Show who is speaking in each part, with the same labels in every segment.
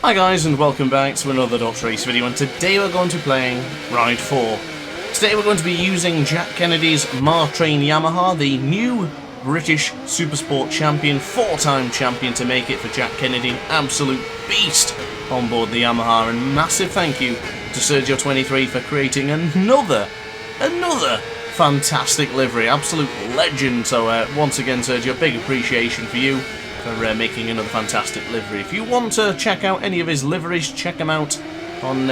Speaker 1: Hi guys, and welcome back to another DrAce video, and today we're going to be playing Ride 4. Today we're going to be using Jack Kennedy's Train Yamaha, the new British Supersport champion, 4-time champion to make it for Jack Kennedy, absolute beast on board the Yamaha, and massive thank you to SirChioXXIII for creating another fantastic livery, absolute legend. So once again, Sergio, big appreciation for you for making another fantastic livery. If you want to check out any of his liveries, check them out on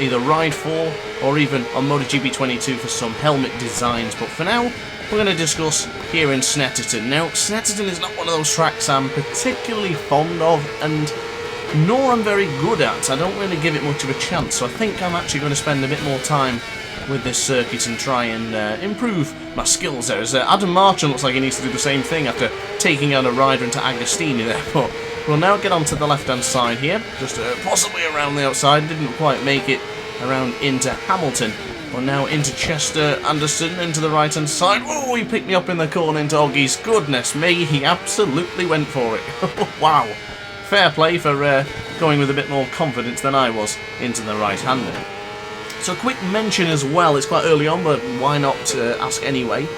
Speaker 1: either Ride 4 or even on MotoGP 22 for some helmet designs. But for now, we're going to discuss here in Snetterton. Now, Snetterton is not one of those tracks I'm particularly fond of, and nor I'm very good at. I don't really give it much of a chance, so I think I'm actually going to spend a bit more time with this circuit and try and improve my skills there. As Adam Marchand looks like he needs to do the same thing after taking out a rider into Agostini there. But we'll now get onto the left-hand side here, just possibly around the outside. Didn't quite make it around into Hamilton. We're now into Chester Anderson, into the right-hand side. Oh, he picked me up in the corner into Oggy's. Goodness me, he absolutely went for it. Wow. Fair play for going with a bit more confidence than I was into the right-hander. So a quick mention as well, it's quite early on, but why not ask anyway.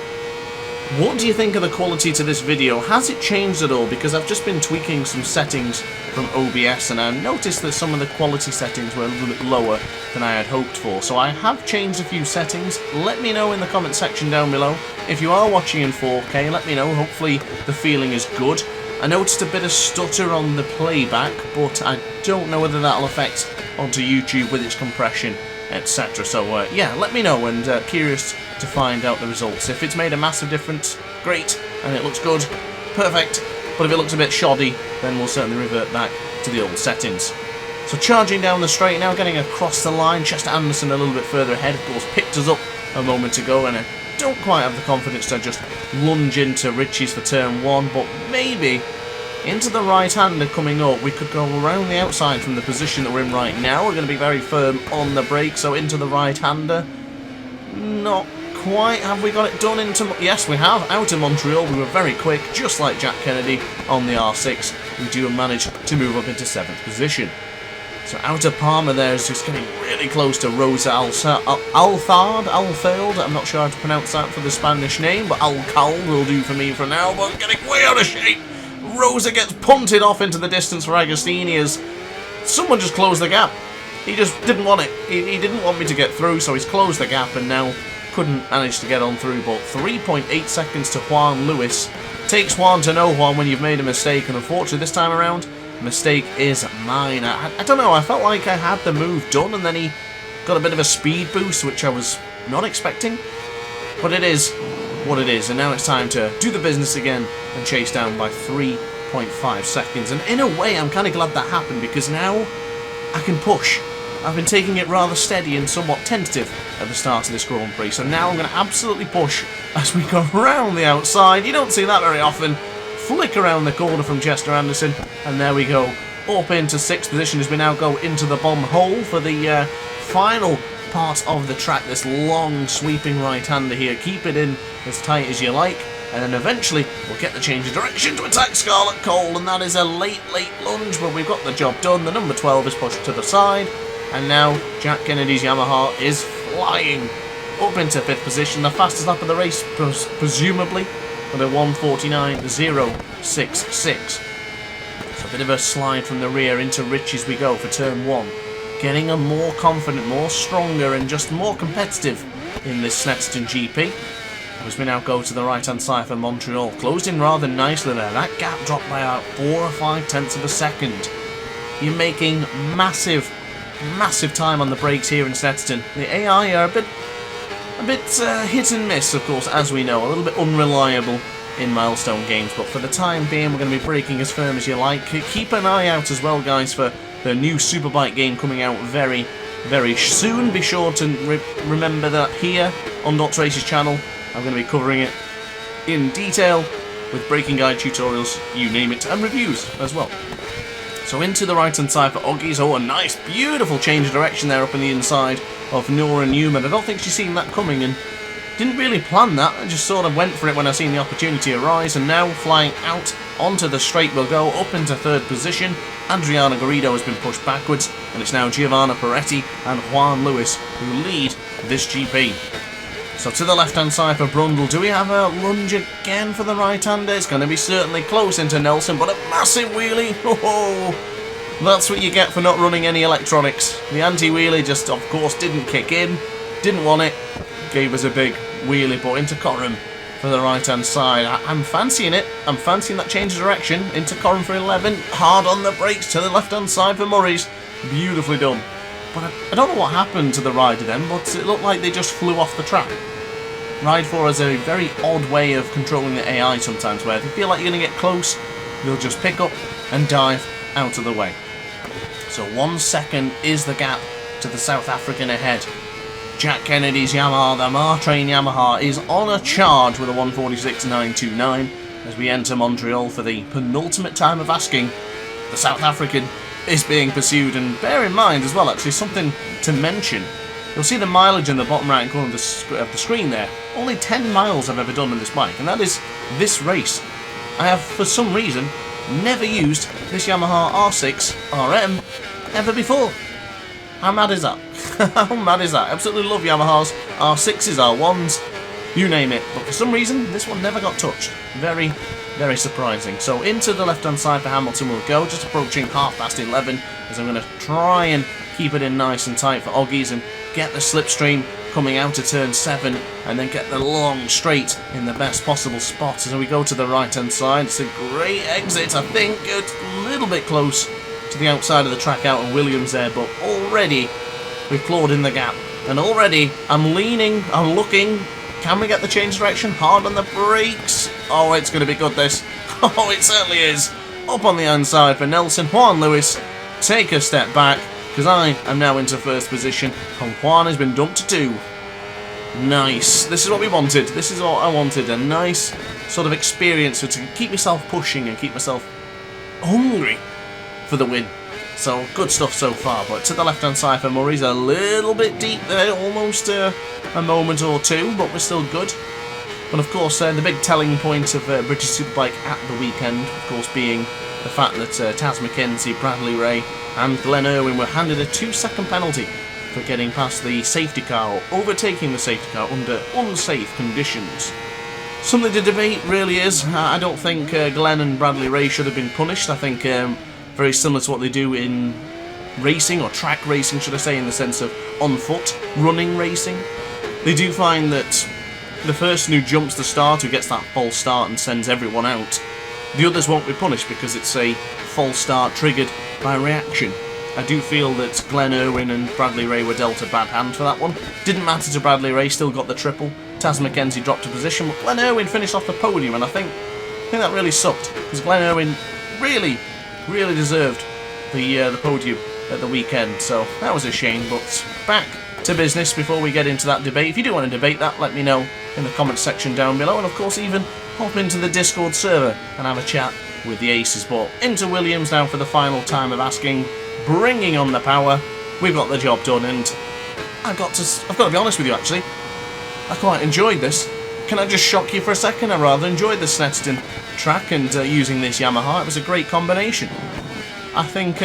Speaker 1: What do you think of the quality to this video? Has it changed at all? Because I've just been tweaking some settings from OBS, and I noticed that some of the quality settings were a little bit lower than I had hoped for. So I have changed a few settings. Let me know in the comment section down below. If you are watching in 4K, let me know. Hopefully the feeling is good. I noticed a bit of stutter on the playback, but I don't know whether that'll affect onto YouTube with its compression, etc. So yeah, let me know, and curious to find out the results. If it's made a massive difference, great, and it looks good, perfect. But if it looks a bit shoddy, then we'll certainly revert back to the old settings. So charging down the straight now, getting across the line. Chester Anderson a little bit further ahead, of course, picked us up a moment ago, and I don't quite have the confidence to just lunge into Richie's for turn 1, but maybe into the right-hander coming up. We could go around the outside from the position that we're in right now. We're going to be very firm on the brake, so into the right-hander. Not quite. Have we got it done into... Yes, we have. Out of Montreal, we were very quick, just like Jack Kennedy on the R6. We do manage to move up into 7th position. So out of Palmer there is just getting really close to Rosa Alfeld. I'm not sure how to pronounce that for the Spanish name, but Alcald will do for me for now, but getting way out of shape. Rosa gets punted off into the distance for Agostini as someone just closed the gap. He just didn't want it. He didn't want me to get through, so he's closed the gap and now couldn't manage to get on through. But 3.8 seconds to Juan Lewis. Takes Juan to know Juan when you've made a mistake, and unfortunately this time around, mistake is mine. I don't know, I felt like I had the move done and then he got a bit of a speed boost, which I was not expecting. But it is what it is, and now it's time to do the business again and chase down by 3.5 seconds. And in a way, I'm kind of glad that happened, because now I can push. I've been taking it rather steady and somewhat tentative at the start of this Grand Prix, so now I'm going to absolutely push as we go around the outside. You don't see that very often. Flick around the corner from Chester Anderson, and there we go, up into 6th position as we now go into the bomb hole for the final part of the track. This long sweeping right-hander here. Keep it in as tight as you like, and then eventually we'll get the change of direction to attack Scarlet Cole, and that is a late lunge, but we've got the job done. The number 12 is pushed to the side, and now Jack Kennedy's Yamaha is flying up into 5th position, the fastest lap of the race presumably, with a 1:49.066. So a bit of a slide from the rear into Rich as we go for turn 1. Getting a more confident, more stronger, and just more competitive in this Snetterton GP. As we now go to the right-hand side for Montreal. Closed in rather nicely there. That gap dropped by about 4 or 5 tenths of a second. You're making massive time on the brakes here in Snetterton. The AI are a bit hit and miss, of course, as we know. A little bit unreliable in milestone games, but for the time being, we're going to be braking as firm as you like. Keep an eye out as well, guys, for the new Superbike game coming out very, very soon. Be sure to remember that here on DrAce's channel, I'm going to be covering it in detail with braking guide tutorials, you name it, and reviews as well. So into the right-hand side for Oggies. Oh, a nice, beautiful change of direction there up in the inside of Nora Newman. I don't think she's seen that coming, and Didn't really plan that, I just sort of went for it when I seen the opportunity arise, and now flying out onto the straight we'll go, up into third position. Adriano Garrido has been pushed backwards, and it's now Giovanna Peretti and Juan Lewis who lead this GP. So to the left-hand side for Brundle, do we have a lunge again for the right-hander? It's going to be certainly close into Nelson, but a massive wheelie. Oh, that's what you get for not running any electronics. The anti-wheelie just, of course, didn't kick in, didn't want it, gave us a big wheelie, but into Coram for the right-hand side. I'm fancying it. I'm fancying that change of direction. Into Coram for 11. Hard on the brakes to the left-hand side for Murray's. Beautifully done. But I don't know what happened to the rider then, but it looked like they just flew off the track. Ride 4 has a very odd way of controlling the AI sometimes, where if you feel like you're going to get close, they'll just pick up and dive out of the way. So 1 second is the gap to the South African ahead. Jack Kennedy's Yamaha, the Mar-Train Yamaha, is on a charge with a 1:46.929 as we enter Montreal for the penultimate time of asking. The South African is being pursued, and bear in mind as well, actually, something to mention. You'll see the mileage in the bottom right corner of the screen there. Only 10 miles I've ever done on this bike, and that is this race. I have, for some reason, never used this Yamaha R6 RM ever before. How mad is that? How mad is that? I absolutely love Yamahas, R6s, R1s, you name it. But for some reason, this one never got touched. Very, very surprising. So into the left-hand side for Hamilton we'll go, just approaching 11:30, as I'm going to try and keep it in nice and tight for Oggies and get the slipstream coming out of turn 7, and then get the long straight in the best possible spot as we go to the right-hand side. It's a great exit, I think. It's a little bit close to the outside of the track out of Williams there, but already we've clawed in the gap, and already I'm leaning, I'm looking. Can we get the change direction? Hard on the brakes. Oh, it's going to be good, this. Oh, it certainly is. Up on the inside for Nelson. Juan Lewis, take a step back, because I am now into first position, and Juan has been dumped to 2. Nice. This is what we wanted. This is what I wanted. A nice sort of experience to keep myself pushing and keep myself hungry for the win. So good stuff so far. But to the left-hand side for Murray's a little bit deep there, almost a moment or two, but we're still good. And of course, the big telling point of British Superbike at the weekend, of course, being the fact that Taz McKenzie, Bradley Ray and Glenn Irwin were handed a 2-second penalty for getting past the safety car, or overtaking the safety car under unsafe conditions. Something to debate really is. I don't think Glenn and Bradley Ray should have been punished. I think very similar to what they do in racing, or track racing should I say, in the sense of on foot, running racing. They do find that the person who jumps the start, who gets that false start and sends everyone out, the others won't be punished because it's a false start triggered by reaction. I do feel that Glenn Irwin and Bradley Ray were dealt a bad hand for that one. Didn't matter to Bradley Ray, still got the triple. Taz McKenzie dropped a position, but Glenn Irwin finished off the podium, and I think that really sucked, because Glenn Irwin really deserved the podium at the weekend, so that was a shame. But back to business before we get into that debate. If you do want to debate that, let me know in the comments section down below, and of course even hop into the Discord server and have a chat with the aces. But into Williams now for the final time of asking, bringing on the power. We've got the job done, and I've got to be honest with you, actually, I quite enjoyed this. Can I just shock you for a second? I rather enjoyed the Snetterton track and using this Yamaha. It was a great combination. I think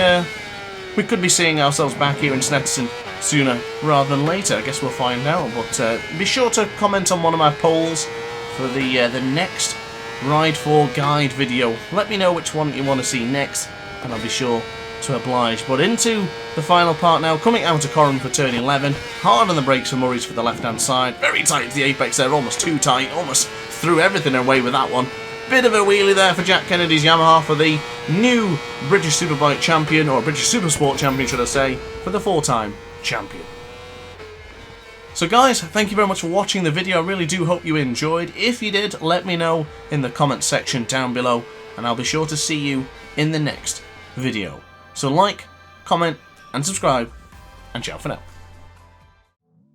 Speaker 1: we could be seeing ourselves back here in Snetterton sooner rather than later. I guess we'll find out. But be sure to comment on one of my polls for the next Ride 4 guide video. Let me know which one you want to see next, and I'll be sure to oblige. But into the final part now, coming out of Coram for turn 11, hard on the brakes for Murray's for the left-hand side, very tight to the apex there, almost too tight, almost threw everything away with that one. Bit of a wheelie there for Jack Kennedy's Yamaha for the new British Superbike champion, or British Supersport champion should I say, for the 4-time champion. So guys, thank you very much for watching the video. I really do hope you enjoyed. If you did, let me know in the comments section down below, and I'll be sure to see you in the next video. So like, comment, and subscribe, and ciao for now.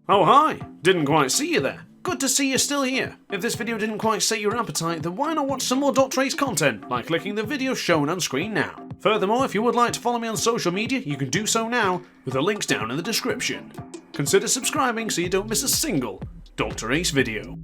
Speaker 1: Oh hi, didn't quite see you there. Good to see you're still here. If this video didn't quite sate your appetite, then why not watch some more DrAce content by clicking the video shown on screen now. Furthermore, if you would like to follow me on social media, you can do so now with the links down in the description. Consider subscribing so you don't miss a single DrAce video.